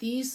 30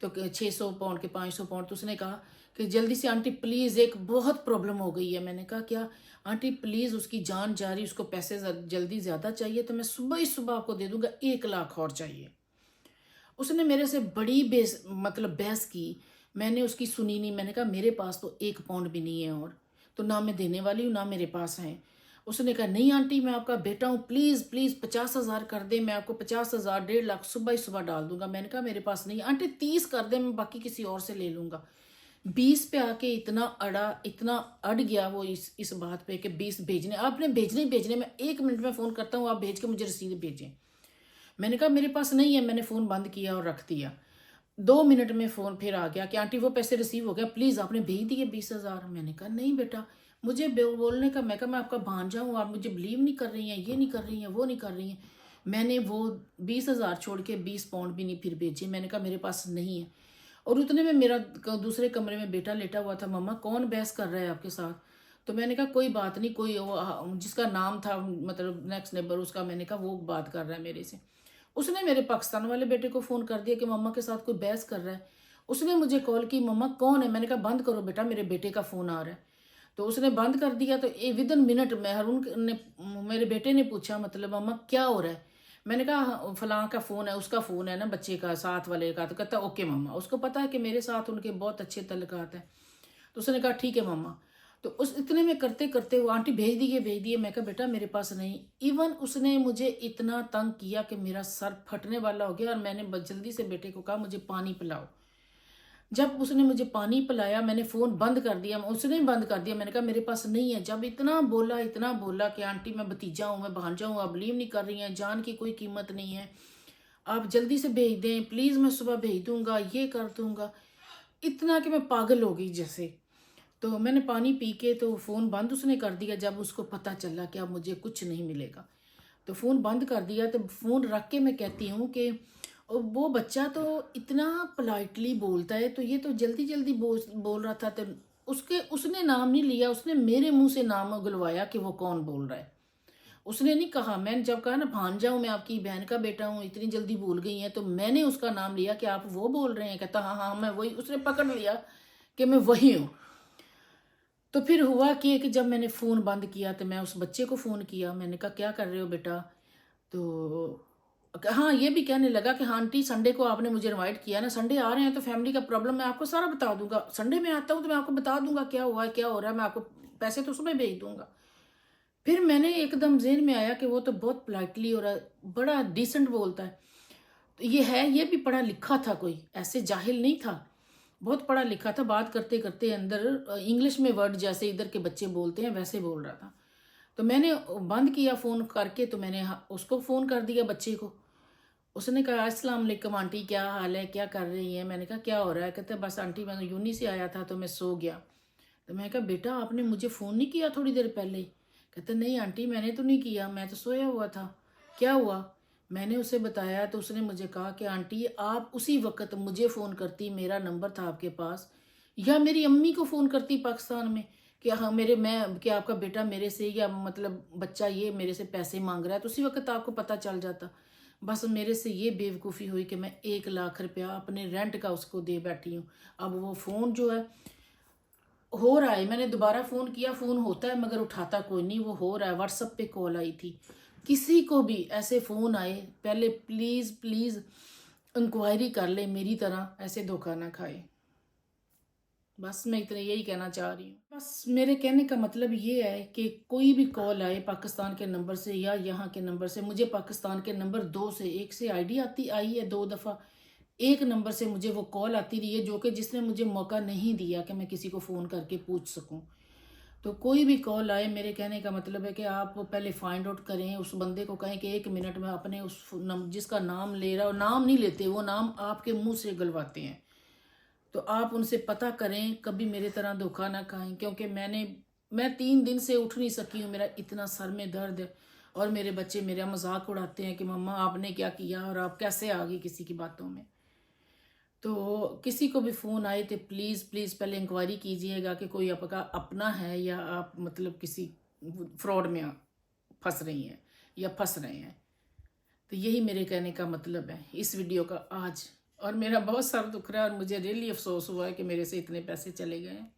تو 600 پاؤنڈ کے 500 پاؤنڈ. تو اس نے کہا کہ جلدی سے آنٹی پلیز ایک بہت پرابلم ہو گئی ہے. میں نے کہا کیا؟ آنٹی پلیز اس کی جان جا رہی، اس کو پیسے جلدی زیادہ چاہیے تو میں صبح ہی صبح آپ کو دے دوں گا، 1 لاکھ اور چاہیے. اس نے میرے سے بڑی بحث کی. میں نے اس کی سنی نہیں. میں نے کہا میرے پاس تو 1 پاؤنڈ بھی نہیں ہے، اور تو نہ میں دینے والی ہوں نہ میرے پاس ہیں. اس نے کہا نہیں آنٹی میں آپ کا بیٹا ہوں، پلیز پلیز 50,000 کر دیں، میں آپ کو 50,000 1.5 لاکھ صبح ہی صبح ڈال دوں گا. میں نے کہا میرے پاس نہیں. آنٹی 30 کر دیں، میں باقی کسی اور سے لے لوں گا. 20 پہ آ کے اتنا اڑ گیا وہ اس بات پہ کہ 20 بھیجنے، آپ نے بھیجنے میں 1 منٹ میں فون کرتا ہوں، آپ بھیج کے مجھے رسید بھیجیں. میں نے کہا میرے پاس نہیں ہے. میں نے فون بند کیا اور رکھ دیا. 2 منٹ میں فون پھر آ گیا کہ آنٹی وہ پیسے ریسیو ہو گیا، پلیز آپ نے بھیج دیے 20,000. میں نے کہا نہیں بیٹا، مجھے بولنے کا، میں کہا میں آپ کا بھانجا ہوں، آپ مجھے بلیو نہیں کر رہی ہیں، یہ نہیں کر رہی ہیں، وہ نہیں کر رہی ہیں. میں نے وہ 20,000 چھوڑ کے 20 پاؤنڈ بھی نہیں پھر بھیجے. میں نے کہا میرے پاس نہیں ہے. اور اتنے میں میرا دوسرے کمرے میں بیٹا لیٹا ہوا تھا. مما کون بحث کر رہا ہے آپ کے ساتھ؟ تو میں نے کہا کوئی بات نہیں، کوئی جس کا نام تھا مطلب نیکسٹ نیبر اس کا، میں نے کہا وہ بات کر رہا ہے میرے سے. اس نے میرے پاکستان والے بیٹے کو فون کر دیا کہ مما کے ساتھ کوئی بحث کر رہا ہے. اس نے مجھے کال کی، مما کون ہے؟ میں نے کہا بند کرو بیٹا، میرے بیٹے کا فون آ رہا ہے. تو اس نے بند کر دیا. تو ودن منٹ میرے بیٹے نے پوچھا مطلب مما کیا ہو رہا ہے؟ میں نے کہا فلاں کا فون ہے، اس کا فون ہے نا بچے کا ساتھ والے کا. تو کہتا اوکے مما. اس کو پتا ہے کہ میرے ساتھ ان کے بہت اچھے تعلقات ہیں. تو اس نے کہا ٹھیک ہے مما. تو اس اتنے میں کرتے کرتے وہ آنٹی بھیج دیے. میں کہا بیٹا میرے پاس نہیں. ایون اس نے مجھے اتنا تنگ کیا کہ میرا سر پھٹنے والا ہو گیا. اور میں نے جلدی سے بیٹے کو کہا مجھے پانی پلاؤ. جب اس نے مجھے پانی پلایا میں نے فون بند کر دیا. اس نے بند کر دیا. میں نے کہا میرے پاس نہیں ہے. جب اتنا بولا کہ آنٹی میں بھتیجا ہوں، میں بھانجا ہوں، آپ بلیو نہیں کر رہی ہیں، جان کی کوئی قیمت نہیں ہے، آپ جلدی سے بھیج دیں پلیز، میں صبح بھیج دوں گا، یہ کر دوں گا. اتنا کہ میں پاگل ہو گئی جیسے. تو میں نے پانی پی کے تو فون بند اس نے کر دیا. جب اس کو پتہ چلا کہ اب مجھے کچھ نہیں ملے گا تو فون بند کر دیا. تو فون رکھ کے میں کہتی ہوں کہ وہ بچہ تو اتنا پولائٹلی بولتا ہے، تو یہ تو جلدی بول رہا تھا. تو اس نے نام نہیں لیا، اس نے میرے منہ سے نام اگلوایا کہ وہ کون بول رہا ہے. اس نے نہیں کہا. میں نے جب کہا نا بھانجا ہوں، میں آپ کی بہن کا بیٹا ہوں، اتنی جلدی بھول گئی ہیں، تو میں نے اس کا نام لیا کہ آپ وہ بول رہے ہیں. کہتا ہاں میں وہی. اس نے پکڑ لیا کہ میں وہی ہوں. تو پھر ہوا کہ جب میں نے فون بند کیا تو میں اس بچے کو فون کیا. میں نے کہا کیا کر رہے ہو بیٹا؟ تو ہاں یہ بھی کہنے لگا کہ ہاں آنٹی سنڈے کو آپ نے مجھے انوائٹ کیا نا، سنڈے آ رہے ہیں تو فیملی کا پرابلم میں آپ کو سارا بتا دوں گا. سنڈے میں آتا ہوں تو میں آپ کو بتا دوں گا کیا ہوا ہے کیا ہو رہا ہے، میں آپ کو پیسے تو صبح بھیج دوں گا. پھر میں نے ایک دم ذہن میں آیا کہ وہ تو بہت پولائٹلی اور بڑا ڈیسنٹ بولتا ہے. تو یہ بھی پڑھا لکھا تھا، کوئی ایسے جاہل نہیں تھا، بہت پڑھا لکھا تھا. بات کرتے کرتے اندر انگلش میں ورڈ جیسے ادھر کے بچے بولتے ہیں ویسے بول رہا تھا. تو میں نے بند کیا فون کر کے. تو میں نے اس کو فون کر دیا بچے کو. اس نے کہا السلام علیکم آنٹی، کیا حال ہے، کیا کر رہی ہیں؟ میں نے کہا کیا ہو رہا ہے؟ کہتے بس آنٹی میں یونی سے آیا تھا تو میں سو گیا. تو میں کہا بیٹا آپ نے مجھے فون نہیں کیا تھوڑی دیر پہلے؟ کہتے نہیں آنٹی میں نے تو نہیں کیا، میں تو سویا ہوا تھا. کیا ہوا؟ میں نے اسے بتایا. تو اس نے مجھے کہا کہ آنٹی آپ اسی وقت مجھے فون کرتی، میرا نمبر تھا آپ کے پاس، یا میری امی کو فون کرتی پاکستان میں کہ ہاں کہ آپ کا بیٹا میرے سے یا مطلب بچہ یہ میرے سے پیسے مانگ رہا ہے، تو اسی وقت آپ کو پتہ چل جاتا. بس میرے سے یہ بیوقوفی ہوئی کہ میں 1 لاکھ روپیہ اپنے رینٹ کا اس کو دے بیٹھی ہوں. اب وہ فون جو ہے ہو رہا ہے، میں نے دوبارہ فون کیا، فون ہوتا ہے مگر اٹھاتا کوئی نہیں. وہ ہو رہا ہے. واٹس ایپ پہ کال آئی تھی. کسی کو بھی ایسے فون آئے پہلے پلیز انکوائری کر لے، میری طرح ایسے دھوکہ نہ کھائے. بس میں اتنا یہی کہنا چاہ رہی ہوں. بس میرے کہنے کا مطلب یہ ہے کہ کوئی بھی کال آئے پاکستان کے نمبر سے یا یہاں کے نمبر سے، مجھے پاکستان کے نمبر 2 سے، ایک سے آئی ڈی آئی ہے 2 دفعہ، ایک نمبر سے مجھے وہ کال آتی رہی ہے جو کہ جس نے مجھے موقع نہیں دیا کہ میں کسی کو فون کر کے پوچھ سکوں. تو کوئی بھی کال آئے، میرے کہنے کا مطلب ہے کہ آپ پہلے فائنڈ آؤٹ کریں، اس بندے کو کہیں کہ 1 منٹ میں اپنے اس جس کا نام لے رہا، نام نہیں لیتے، وہ نام آپ کے منہ سے گلواتے ہیں. تو آپ ان سے پتہ کریں، کبھی میرے طرح دھوکہ نہ کھائیں. کیونکہ میں 3 دن سے اٹھ نہیں سکی ہوں، میرا اتنا سر میں درد ہے. اور میرے بچے میرا مذاق اڑاتے ہیں کہ مما آپ نے کیا کیا اور آپ کیسے آ گئی کسی کی باتوں میں. تو کسی کو بھی فون آئے تو پلیز پہلے انکوائری کیجئے گا کہ کوئی آپ کا اپنا ہے یا آپ مطلب کسی فراڈ میں پھنس رہی ہیں یا پھنس رہے ہیں. تو یہی میرے کہنے کا مطلب ہے اس ویڈیو کا آج. اور میرا بہت سر دکھ رہا ہے اور مجھے ریئلی افسوس ہوا ہے کہ میرے سے اتنے پیسے چلے گئے ہیں.